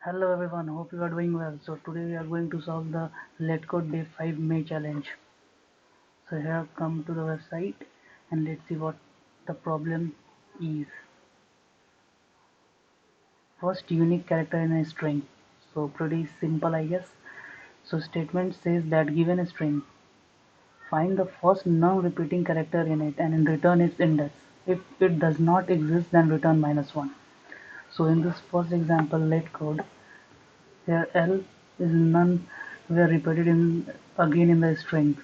Hello everyone, hope you are doing well. So today we are going to solve the LeetCode Day 5 May challenge. So here I've come to the website and let's see what the problem is. First unique character in a string. So pretty simple I guess. So statement says that given a string, find the first non-repeating character in it and return its index. If it does not exist then return -1. So in this first example LeetCode, here L is none were repeated again in the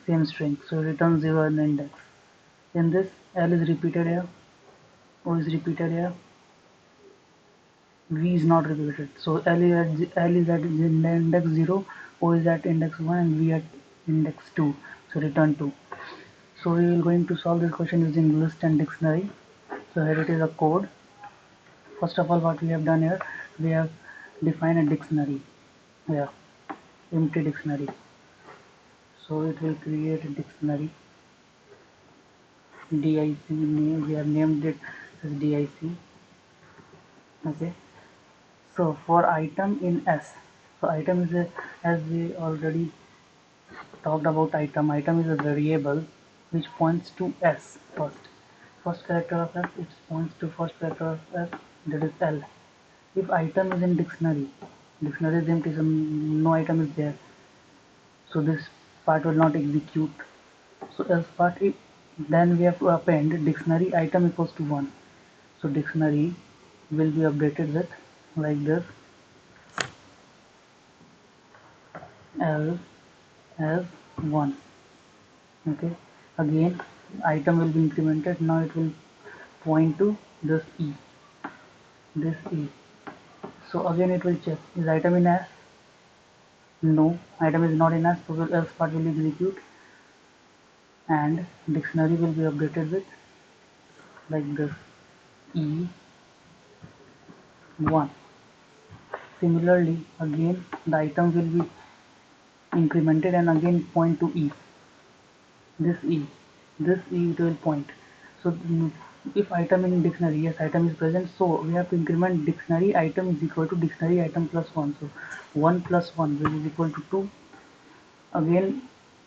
same string, so return 0 in the index. In this, L is repeated here, O is repeated here, V is not repeated. So L is at index 0, O is at index 1, and V at index 2. So return 2. So we are going to solve this question using list and dictionary. So here it is a code. First of all, what we have done here, we have defined a dictionary. Yeah, empty dictionary. So it will create a dictionary. DIC name, we have named it as DIC. Okay, so for item in S, so item is a, as we already talked about, item is a variable which points to S first character of S, it points to first character of S, that is L. If item is in dictionary is empty, so no item is there, so this part will not execute. So else part, then we have to append dictionary item equals to 1. So dictionary will be updated with like this, L as 1. Okay, again item will be incremented. Now it will point to this E. So again it will check, is item in S? No, item is not in S, so else part will execute and dictionary will be updated with like this, E1. Similarly, again the item will be incremented and again point to E. This E, it will point. So if item in dictionary, yes, item is present, so we have to increment dictionary item is equal to dictionary item plus 1. So 1 plus 1 which is equal to 2. Again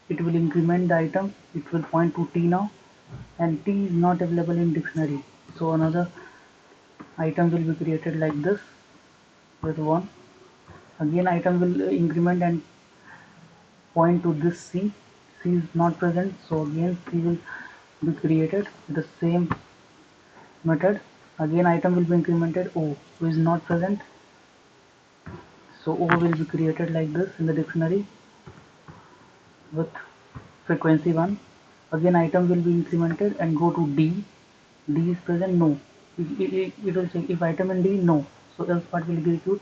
it will increment the item, it will point to T now, and T is not available in dictionary, so another item will be created like this with 1. Again item will increment and point to this C. C is not present, so again C will be created with the same method. Again item will be incremented, O is not present, so O will be created like this in the dictionary with frequency 1. Again item will be incremented and go to D. D is present, no. It will check if item in D, no. So else part will execute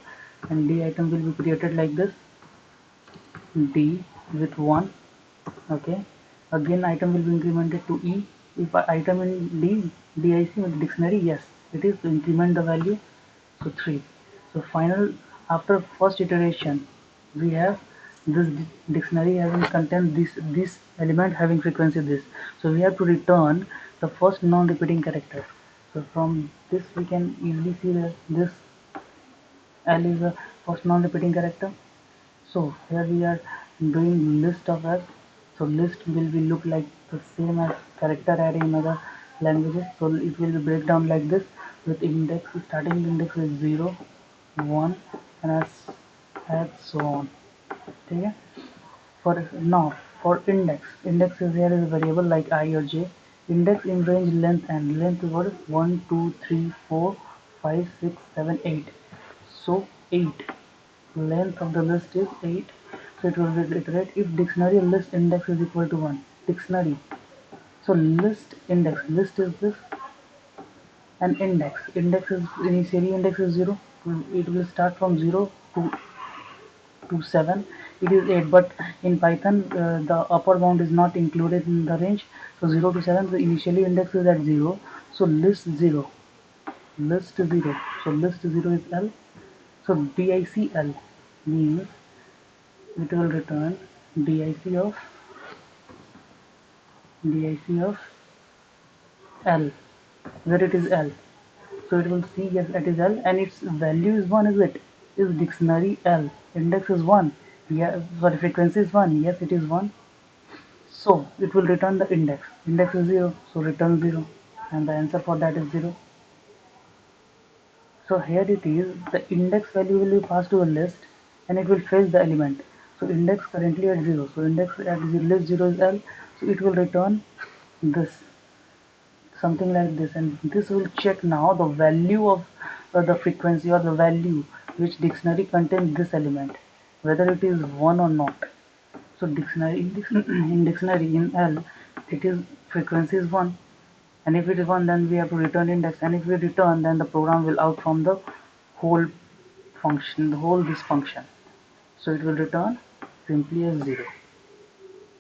and D item will be created like this, D with 1. Okay, again item will be incremented to E. If item in DIC with dictionary, yes, it is to increment the value, so 3. So final, after first iteration, we have this dictionary having content this element having frequency this, so we have to return the first non-repeating character. So from this we can easily see that this L is the first non-repeating character. So here we are doing list of S. So list will be look like the same as character array in other languages. So it will be break down like this with index, starting index with 0, 1 and as so on. Okay. For now, for index is here is a variable like I or j. Index in range length and length is what is 1, 2, 3, 4, 5, 6, 7, 8. So 8. Length of the list is 8. So it will reiterate if dictionary list index is equal to 1. Dictionary. So list list is this, and index is initially index is 0. It will start from 0 to 7. It is 8, but in Python the upper bound is not included in the range, so 0 to 7, the initially index is at 0. So list 0, so list 0 is L. So DICL means it will return DIC of L, where it is L. So it will see, yes, it is L and its value is 1, is it? is dictionary L. Index is 1. Yeah, sorry, frequency is 1. Yes, it is 1. So it will return the index. Index is 0, so return 0. And the answer for that is 0. So here it is, the index value will be passed to a list and it will fetch the element. So index currently at 0. So index at list 0 is L. So it will return this, something like this, and this will check now the value of the frequency or the value which dictionary contains this element, whether it is 1 or not. So dictionary in dictionary in L, it is frequency is 1, and if it is 1 then we have to return index, and if we return then the program will out from the whole function, the whole this function. So it will return simply as 0,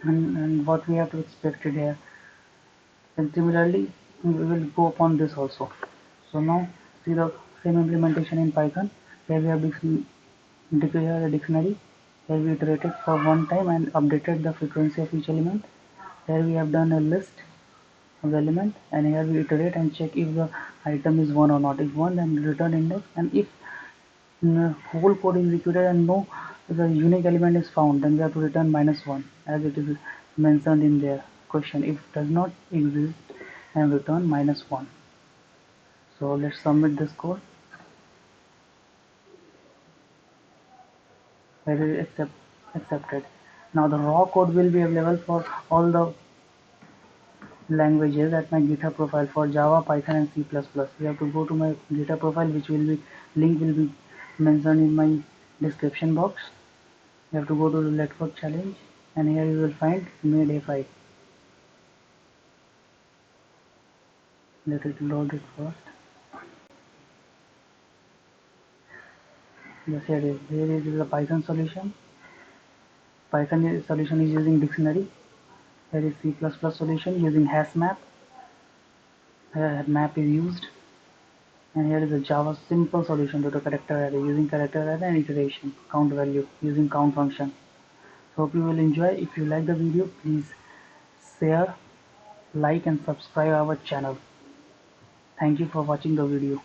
and what we have to expect it here. And similarly we will go upon this also. So now see the same implementation in Python. Here we have declare a dictionary. Here we iterated for one time and updated the frequency of each element. Here we have done a list of the element, and here we iterate and check if the item is 1 or not. If 1 then return index, and if whole code is executed and no the unique element is found, then we have to return -1 as it is mentioned in their question. If it does not exist, and return -1. So let's submit this code. Very accepted. Now the raw code will be available for all the languages at my GitHub profile for Java, Python and C++. You have to go to my GitHub profile, which will be link will be mentioned in my description box. You have to go to the LeetCode challenge, and here you will find made a file. Let it load it first. Yes, here it is. Here is the Python solution. Python solution is using dictionary. Here is C++ solution using hash map. Here map is used, and here is a Java simple solution to the character array using character array and iteration count value using count function. So hope you will enjoy. If you like the video, please share, like and subscribe our channel. Thank you for watching the video.